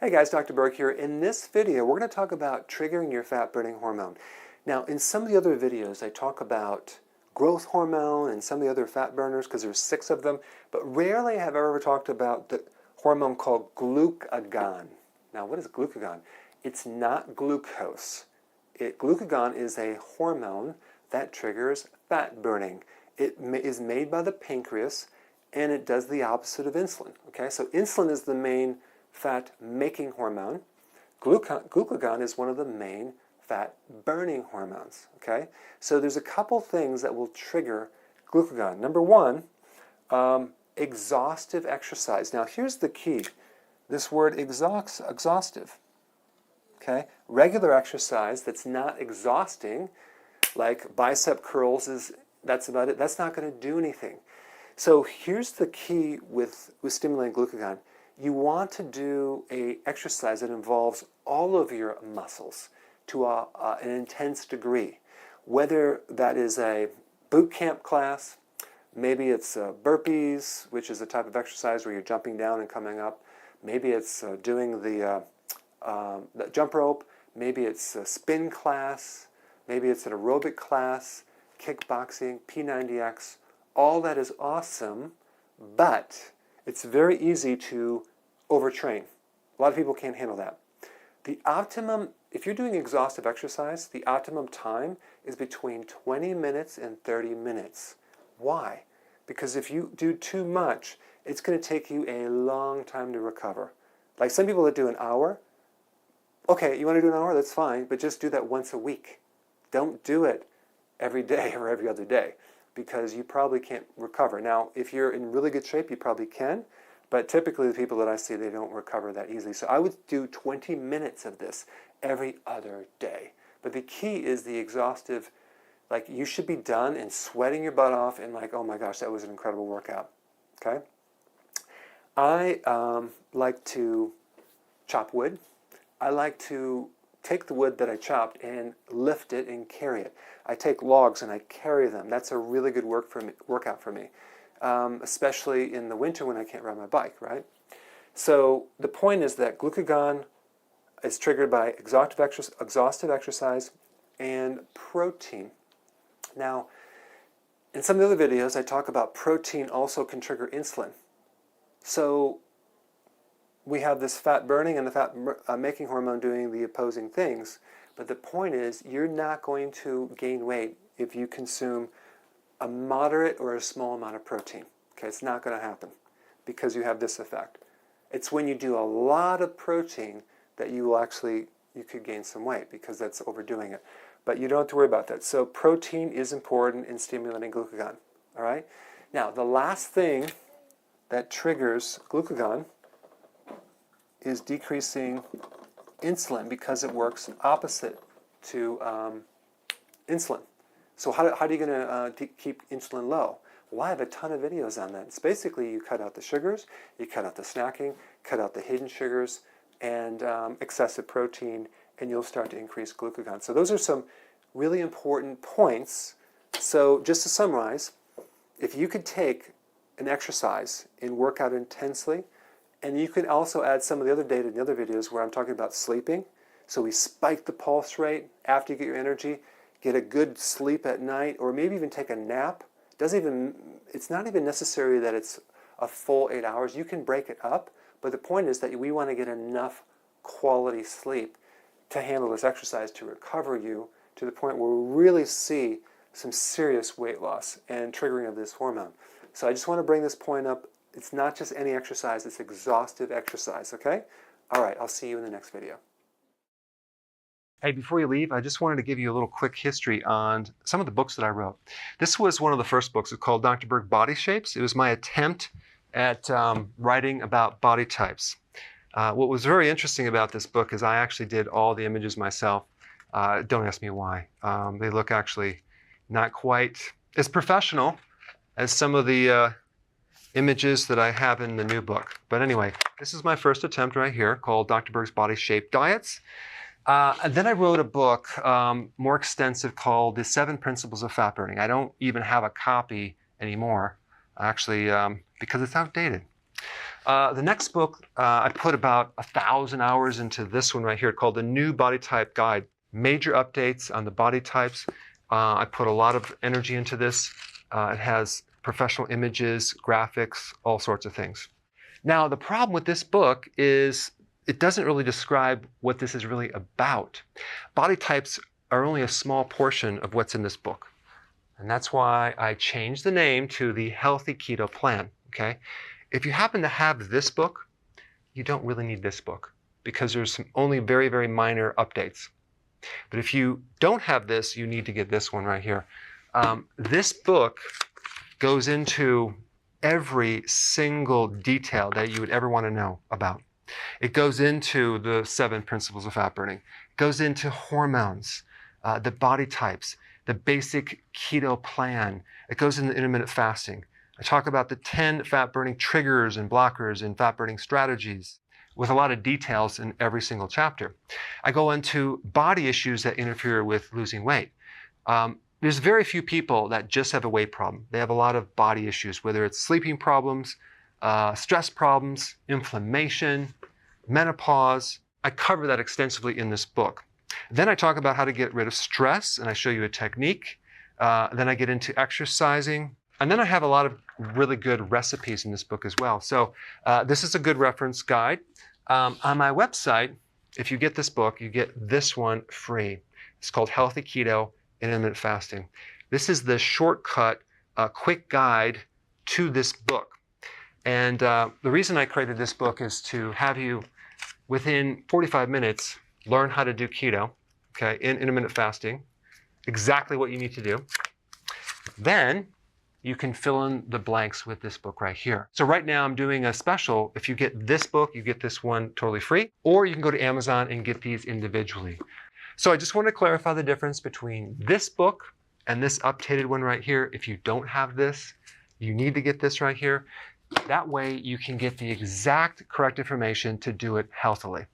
Hey guys, Dr. Berg here. In this video, we're going to talk about triggering your fat-burning hormone. Now, in some of the other videos, I talk about growth hormone and some of the other fat burners because there's 6 of them, but rarely have I ever talked about the hormone called glucagon. Now, what is glucagon? It's not glucose. Glucagon is a hormone that triggers fat burning. It is made by the pancreas, and it does the opposite of insulin. Okay, so insulin is the main fat-making hormone. Glucagon is one of the main fat-burning hormones. Okay, so there's a couple things that will trigger glucagon. Number one, exhaustive exercise. Now, here's the key. This word exhaustive. Okay, regular exercise that's not exhausting, like bicep curls, that's about it. That's not going to do anything. So here's the key with stimulating glucagon. You want to do an exercise that involves all of your muscles to an intense degree. Whether that is a boot camp class, maybe it's burpees, which is a type of exercise where you're jumping down and coming up. Maybe it's doing the jump rope. Maybe it's a spin class. Maybe it's an aerobic class, kickboxing, P90X. All that is awesome, but it's very easy to overtrain. A lot of people can't handle that. The optimum, if you're doing exhaustive exercise, the optimum time is between 20 minutes and 30 minutes. Why? Because if you do too much, it's going to take you a long time to recover. Like some people that do an hour, okay, you want to do an hour, that's fine, but just do that once a week. Don't do it every day or every other day, because you probably can't recover. Now, if you're in really good shape, you probably can, but typically the people that I see, they don't recover that easily. So I would do 20 minutes of this every other day. But the key is the exhaustive, like you should be done and sweating your butt off and like, oh my gosh, that was an incredible workout. Okay? I like to chop wood. I like to take the wood that I chopped and lift it and carry it. I take logs and I carry them. That's a really good workout for me, especially in the winter when I can't ride my bike, right? So the point is that glucagon is triggered by exhaustive exercise and protein. Now, in some of the other videos, I talk about protein also can trigger insulin. So we have this fat burning and the fat making hormone doing the opposing things. But the point is, you're not going to gain weight if you consume a moderate or a small amount of protein. Okay, it's not going to happen because you have this effect. It's when you do a lot of protein that you could gain some weight because that's overdoing it. But you don't have to worry about that. So protein is important in stimulating glucagon. All right. Now, the last thing that triggers glucagon is decreasing insulin because it works opposite to insulin. So how are you going to keep insulin low? Well, I have a ton of videos on that. It's basically you cut out the sugars, you cut out the snacking, cut out the hidden sugars, and excessive protein, and you'll start to increase glucagon. So those are some really important points. So just to summarize, if you could take an exercise and work out intensely, and you can also add some of the other data in the other videos where I'm talking about sleeping. So we spike the pulse rate after you get your energy, get a good sleep at night, or maybe even take a nap. It's not even necessary that it's a full 8 hours. You can break it up, but the point is that we want to get enough quality sleep to handle this exercise to recover you to the point where we really see some serious weight loss and triggering of this hormone. So I just want to bring this point up. It's not just any exercise, it's exhaustive exercise, okay? All right, I'll see you in the next video. Hey, before you leave, I just wanted to give you a little quick history on some of the books that I wrote. This was one of the first books. It's called Dr. Berg Body Shapes. It was my attempt at writing about body types. What was very interesting about this book is I actually did all the images myself. Don't ask me why. They look actually not quite as professional as some of the images that I have in the new book. But anyway, this is my first attempt right here called Dr. Berg's Body Shape Diets. And then I wrote a book more extensive called The 7 Principles of Fat Burning. I don't even have a copy anymore, actually, because it's outdated. The next book, I put about 1,000 hours into this one right here called The New Body Type Guide. Major updates on the body types. I put a lot of energy into this. It has professional images, graphics, all sorts of things. Now, the problem with this book is it doesn't really describe what this is really about. Body types are only a small portion of what's in this book. And that's why I changed the name to the Healthy Keto Plan, okay? If you happen to have this book, you don't really need this book because there's some only very, very minor updates. But if you don't have this, you need to get this one right here. This book goes into every single detail that you would ever want to know about. It goes into the 7 principles of fat burning. It goes into hormones, the body types, the basic keto plan. It goes into intermittent fasting. I talk about the 10 fat burning triggers and blockers and fat burning strategies with a lot of details in every single chapter. I go into body issues that interfere with losing weight. There's very few people that just have a weight problem. They have a lot of body issues, whether it's sleeping problems, stress problems, inflammation, menopause. I cover that extensively in this book. Then I talk about how to get rid of stress, and I show you a technique. Then I get into exercising. And then I have a lot of really good recipes in this book as well. So this is a good reference guide. On my website, if you get this book, you get this one free. It's called Healthy Keto Intermittent Fasting. This is the shortcut, quick guide to this book. And the reason I created this book is to have you, within 45 minutes, learn how to do keto, okay, in intermittent fasting, exactly what you need to do. Then you can fill in the blanks with this book right here. So right now I'm doing a special. If you get this book, you get this one totally free, or you can go to Amazon and get these individually. So I just want to clarify the difference between this book and this updated one right here. If you don't have this, you need to get this right here. That way you can get the exact correct information to do it healthily.